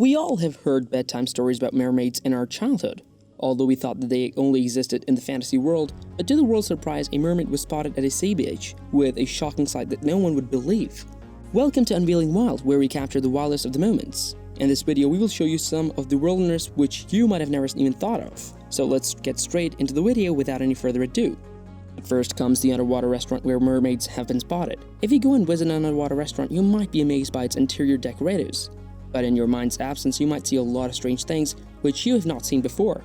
We all have heard bedtime stories about mermaids in our childhood, although we thought that they only existed in the fantasy world, but to the world's surprise, a mermaid was spotted at a sea beach, with a shocking sight that no one would believe. Welcome to Unveiling Wild, where we capture the wildest of the moments. In this video, we will show you some of the wilderness which you might have never even thought of. So let's get straight into the video without any further ado. First comes the underwater restaurant where mermaids have been spotted. If you go and visit an underwater restaurant, you might be amazed by its interior decorators. But in your mind's absence, you might see a lot of strange things which you have not seen before.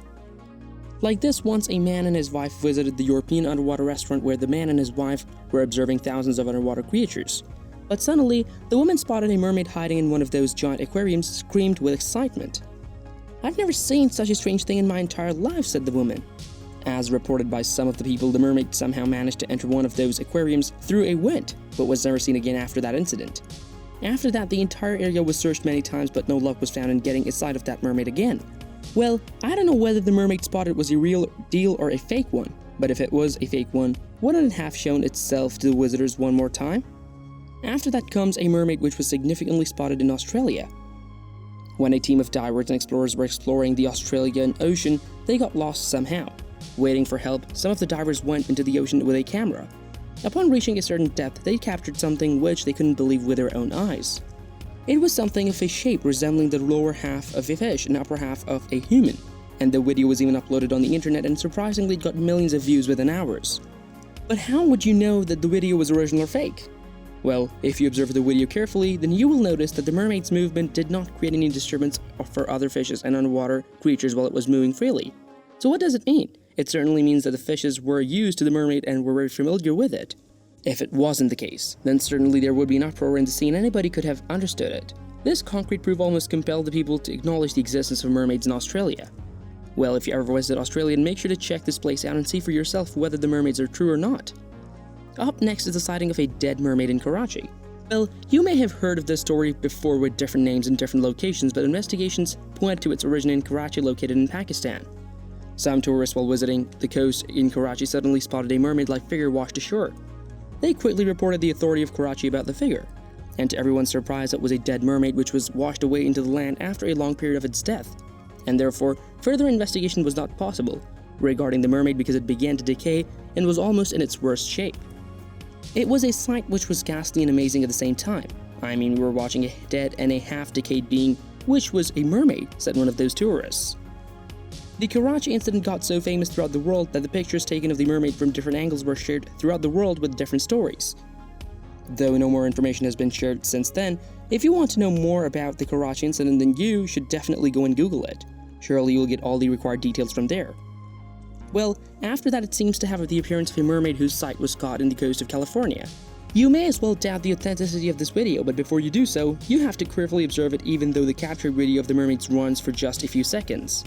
Like this, once a man and his wife visited the European underwater restaurant where the man and his wife were observing thousands of underwater creatures. But suddenly, the woman spotted a mermaid hiding in one of those giant aquariums, screamed with excitement. "I've never seen such a strange thing in my entire life," said the woman. As reported by some of the people, the mermaid somehow managed to enter one of those aquariums through a vent, but was never seen again after that incident. After that, the entire area was searched many times, but no luck was found in getting a sight of that mermaid again. Well, I don't know whether the mermaid spotted was a real deal or a fake one, but if it was a fake one, wouldn't it have shown itself to the visitors one more time? After that comes a mermaid which was significantly spotted in Australia. When a team of divers and explorers were exploring the Australian Ocean, they got lost somehow. Waiting for help, some of the divers went into the ocean with a camera. Upon reaching a certain depth, they captured something which they couldn't believe with their own eyes. It was something of a shape resembling the lower half of a fish and upper half of a human, and the video was even uploaded on the internet and surprisingly got millions of views within hours. But how would you know that the video was original or fake? Well, if you observe the video carefully, then you will notice that the mermaid's movement did not create any disturbance for other fishes and underwater creatures while it was moving freely. So what does it mean? It certainly means that the fishes were used to the mermaid and were very familiar with it. If it wasn't the case, then certainly there would be an uproar in the scene and anybody could have understood it. This concrete proof almost compelled the people to acknowledge the existence of mermaids in Australia. Well, if you ever visit Australia, make sure to check this place out and see for yourself whether the mermaids are true or not. Up next is the sighting of a dead mermaid in Karachi. Well, you may have heard of this story before with different names and different locations, but investigations point to its origin in Karachi, located in Pakistan. Some tourists, while visiting the coast in Karachi, suddenly spotted a mermaid-like figure washed ashore. They quickly reported the authority of Karachi about the figure, and to everyone's surprise, it was a dead mermaid which was washed away into the land after a long period of its death, and therefore further investigation was not possible regarding the mermaid because it began to decay and was almost in its worst shape. It was a sight which was ghastly and amazing at the same time. I mean, we were watching a dead and a half-decayed being, which was a mermaid, said one of those tourists. The Karachi incident got so famous throughout the world that the pictures taken of the mermaid from different angles were shared throughout the world with different stories. Though no more information has been shared since then, if you want to know more about the Karachi incident, then you should definitely go and Google it. Surely you will get all the required details from there. Well, after that, it seems to have the appearance of a mermaid whose sight was caught in the coast of California. You may as well doubt the authenticity of this video, but before you do so, you have to carefully observe it even though the captured video of the mermaids runs for just a few seconds.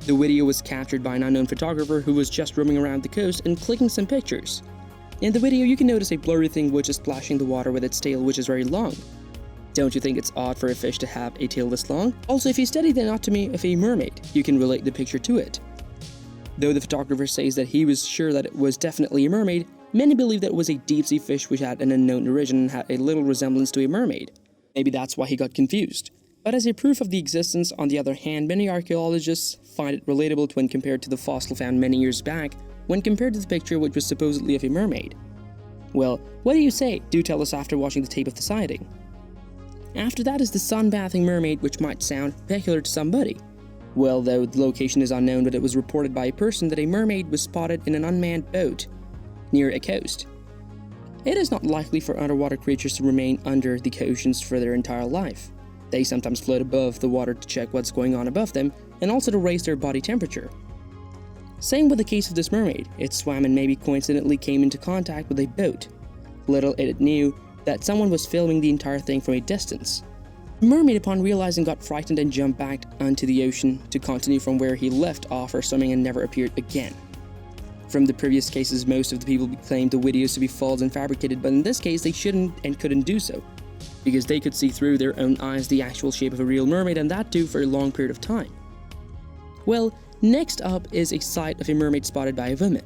The video was captured by an unknown photographer who was just roaming around the coast and clicking some pictures. In the video, you can notice a blurry thing which is splashing the water with its tail, which is very long. Don't you think it's odd for a fish to have a tail this long? Also, if you study the anatomy of a mermaid, you can relate the picture to it. Though the photographer says that he was sure that it was definitely a mermaid, many believe that it was a deep-sea fish which had an unknown origin and had a little resemblance to a mermaid. Maybe that's why he got confused. But as a proof of the existence, on the other hand, many archaeologists find it relatable when compared to the fossil found many years back, when compared to the picture which was supposedly of a mermaid. Well, what do you say? Do tell us after watching the tape of the sighting. After that is the sunbathing mermaid, which might sound peculiar to somebody. Well, though the location is unknown, but it was reported by a person that a mermaid was spotted in an unmanned boat near a coast. It is not likely for underwater creatures to remain under the oceans for their entire life. They sometimes float above the water to check what's going on above them and also to raise their body temperature. Same with the case of this mermaid. It swam and maybe coincidentally came into contact with a boat. Little it knew that someone was filming the entire thing from a distance. The mermaid, upon realizing, got frightened and jumped back onto the ocean to continue from where he left off her swimming and never appeared again. From the previous cases, most of the people claimed the videos to be false and fabricated, but in this case they shouldn't and couldn't do so, because they could see through their own eyes the actual shape of a real mermaid, and that too for a long period of time. Well, next up is a sight of a mermaid spotted by a woman.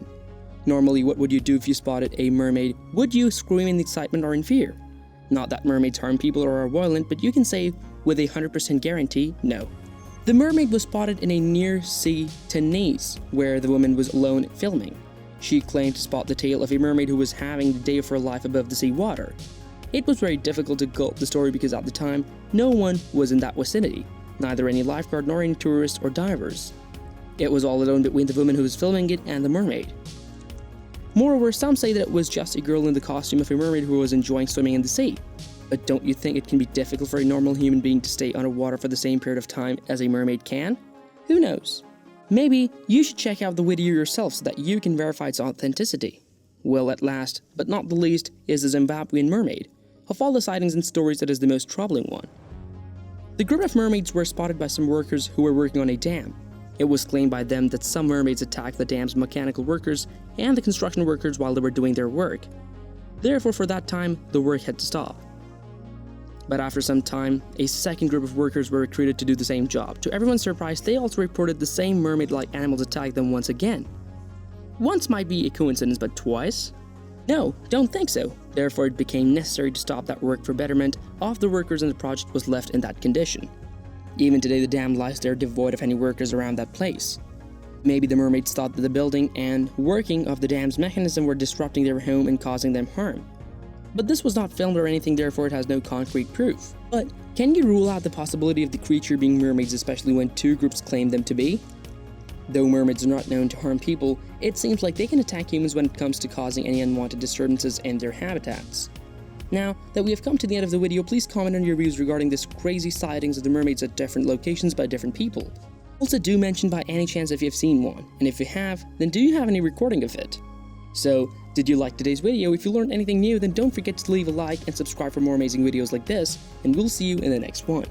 Normally, what would you do if you spotted a mermaid? Would you scream in excitement or in fear? Not that mermaids harm people or are violent, but you can say, with a 100% guarantee? No. The mermaid was spotted in a near-sea Tenerife, where the woman was alone filming. She claimed to spot the tail of a mermaid who was having the day of her life above the sea water. It was very difficult to gulp the story because at the time, no one was in that vicinity, neither any lifeguard nor any tourists or divers. It was all alone between the woman who was filming it and the mermaid. Moreover, some say that it was just a girl in the costume of a mermaid who was enjoying swimming in the sea. But don't you think it can be difficult for a normal human being to stay underwater for the same period of time as a mermaid can? Who knows? Maybe you should check out the video yourself so that you can verify its authenticity. Well, at last, but not the least, is the Zimbabwean mermaid. Of all the sightings and stories, it is the most troubling one. The group of mermaids were spotted by some workers who were working on a dam. It was claimed by them that some mermaids attacked the dam's mechanical workers and the construction workers while they were doing their work. Therefore, for that time, the work had to stop. But after some time, a second group of workers were recruited to do the same job. To everyone's surprise, they also reported the same mermaid-like animals attacked them once again. Once might be a coincidence, but twice? No, don't think so. Therefore, it became necessary to stop that work for betterment of the workers, and the project was left in that condition. Even today, the dam lies there devoid of any workers around that place. Maybe the mermaids thought that the building and working of the dam's mechanism were disrupting their home and causing them harm. But this was not filmed or anything, therefore it has no concrete proof. But can you rule out the possibility of the creature being mermaids, especially when two groups claim them to be? Though mermaids are not known to harm people, it seems like they can attack humans when it comes to causing any unwanted disturbances in their habitats. Now that we have come to the end of the video, please comment on your views regarding this crazy sightings of the mermaids at different locations by different people. Also, do mention by any chance if you have seen one, and if you have, then do you have any recording of it? So, did you like today's video? If you learned anything new, then don't forget to leave a like and subscribe for more amazing videos like this, and we'll see you in the next one.